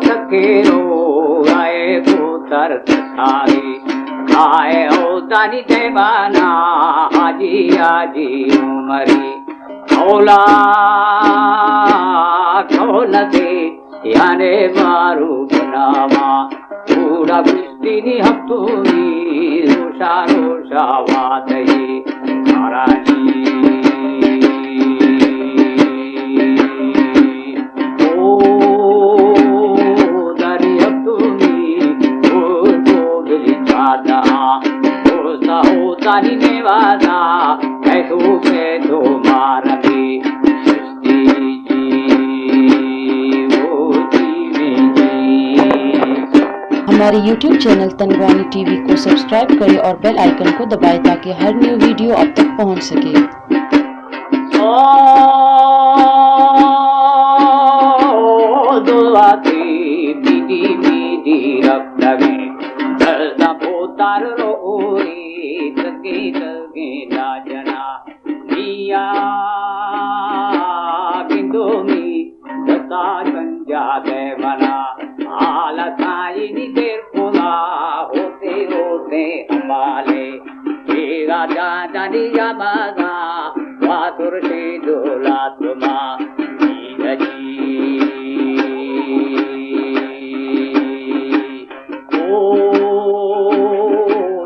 थकेरो आए पुतर थारी आए हो दानी देवाना हाजी आजी उमरी खौला खौला दे याने मारू बनावा पूरा कुश्ती हफ्तूनी रोशा रोशा वादई महारानी तानी नेवादा कैसो कैसो मारने सृष्टि जी वो जीवे जी। हमारे YouTube चैनल तनवानी टीवी को सब्सक्राइब करें और बेल आइकन को दबाएं ताकि हर न्यू वीडियो आप तक पहुंच सके। दुआती दीदी दीदी रक्त में दर्दा पोतार रोई तके तके लाजना दिया बिंदोमी दता संजा दे मना आला साई नी देर पोला होते होते हमाले तेरा दादा दिया मगा वातुर से डोला तुमा नीरजी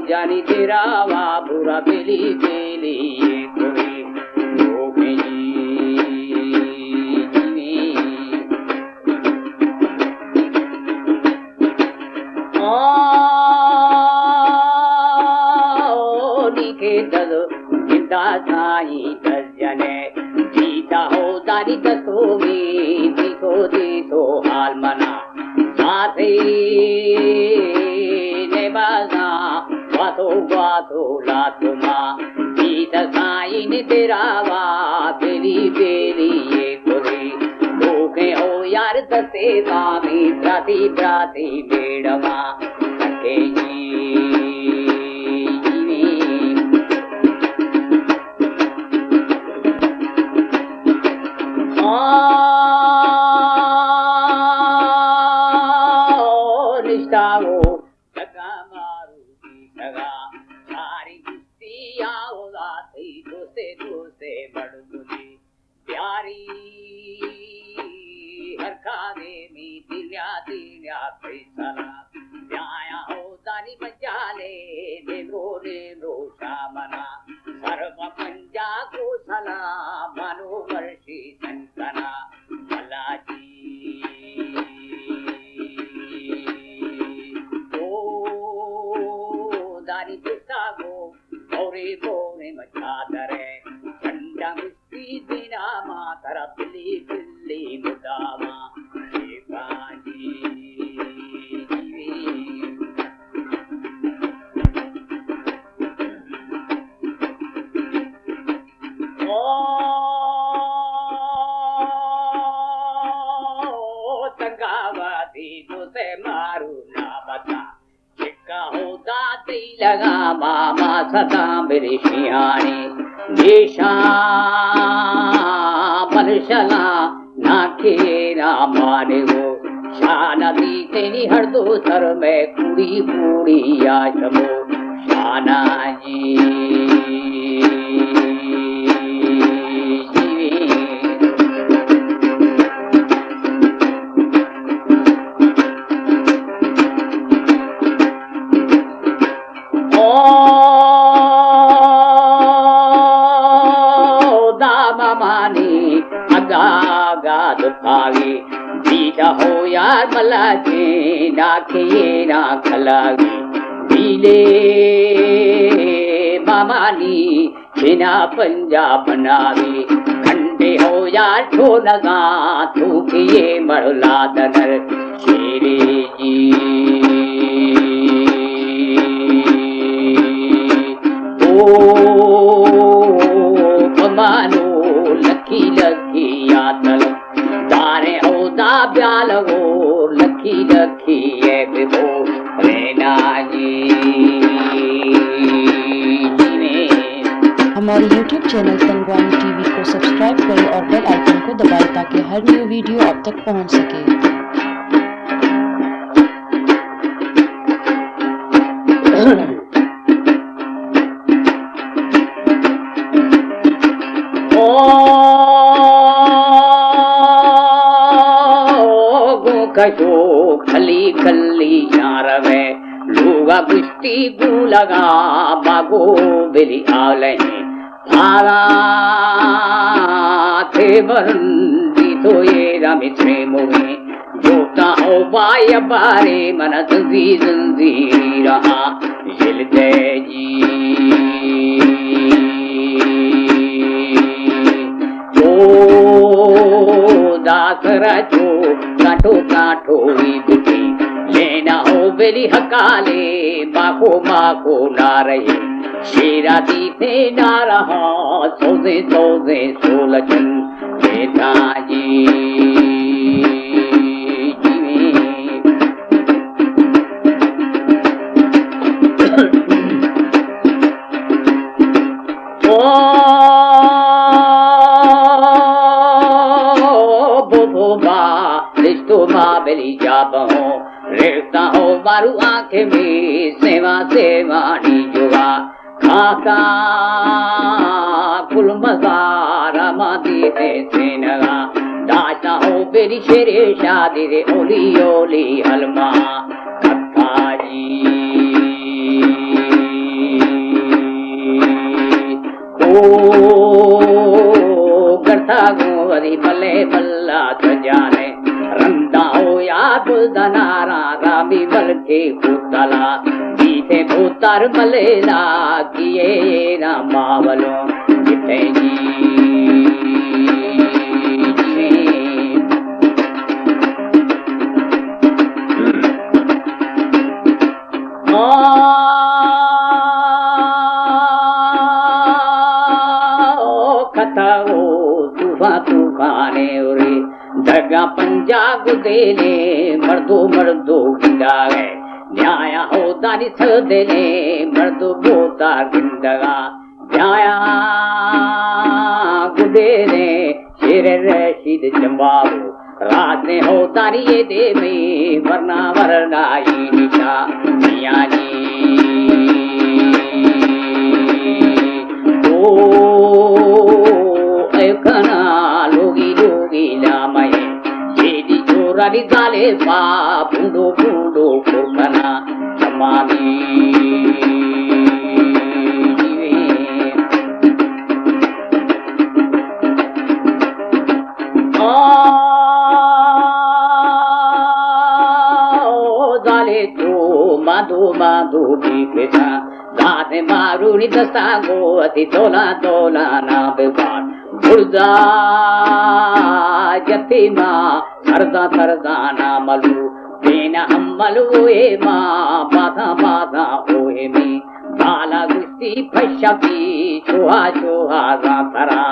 जानी तेरा वा बुरा बेली बेली ये कोई लोगे जीवे लिखे दल जिंदा साई दजने जीता हो दारी दसोगी दिखो दिखो हाल मना साथी नेवाजा वातो वातो लातुमा जीता साई ने तेरा वा बेली बेली ये कोई लोगे हो यार दसे सामी प्राति प्राति बेड़वा सके प्यारी हर खाने में दिल्या दिल्या पैसा प्याया हो दानी मजाले ले लो शामना सर्व पंजा को सला मनो वर्षी संतना भलाजी ओ दानी पिता को बोरे बोरे मचा दरे ठंडा मिस्त्री बिना मातरा बिल्ली बिल्ली मुदामा शिवाजी ओ तंगावादी तो से मारू ना बता चिक्का हो दाती लगा मामा सदा मेरी शियानी निशा मलशला नाखे ना माने वो शाना दी तेरी हर दो सर में कुड़ी पूड़ी आशमो शाना जी बीजा हो यार मलाजे नाखे ना खलागी बीले मामानी बिना पंजा बनावी खंडे हो यार ठो लगा थूकिए मरला दनर शेरे जी ओ मानो लकी लकी यातल दारे औदा ब्याल हो लकी लकी एक वो प्रेना जी हमारे YouTube YouTube channel Tanwani TV को सब्सक्राइब करें और बेल आइकन को दबाएं ताकि हर न्यू वीडियो आप तक पहुंच सके। कशो खली खली यार वे लूगा कुश्ती गू लगा बागो बिली आले भागा थे बरंदी तो ये रमित्रे मोहे जोता हो बाय बारे मन जंजी रहा जिल जय जी दासरा चो काठो काठो दुखी लेना हो बेली हकाले माको माको ना रहे शेरा दीते ना रहा सोजे सोजे सोलचन बेटा जी बेली जाबो रेखता हो मारू आंखें में सेवा सेवा नी जुगा खाका कुल मजारा मादी है सेनगा दाता हो बेली शेरे शादी रे ओली ओली हलमा कक्का जी ओ करता गोरी बल्ले बल्ला सजाने रंदा हो याद दनारा रामी बल के पुतला जीते पुतर मलेला किए ना मावलो जिते जी कथा हो तूफाने उरे दगा पंजा गुदेले मर्दो मर्दो गिंदा है न्याय हो दानी सदेले मर्दो बोता गिंदगा न्याय गुदेले शेर रशीद जंबाबो रात ने हो तारी ये देवी वरना वरना ही निशा मियाँ जी कना लोगी लोगी लामय जेदी चोरारी जाले पा बुंडो बुंडो कुरकना समानी जाले तो माधो माधो दीपेता दाते मारूनी दस्ता गो अति तोला तोला ना बेबार बुर्जा जतिमा सरदा सरदा ना मलू देना हम मलू ए माँ बाधा बाधा ओए में बाला गुस्ती फशकी चोहा चोहा जातरा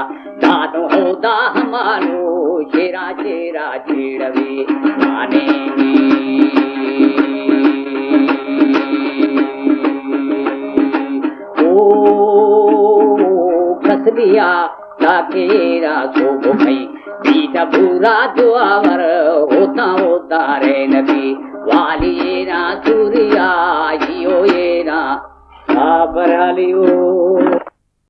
दादो हो दा हमारो चेरा चेरा चेड़वे आने कसलिया ताकेरा सो भई बीटा बुरा दुआवर होता होता रे नबी वाली ना सूर्या यो ये ना साबरालियो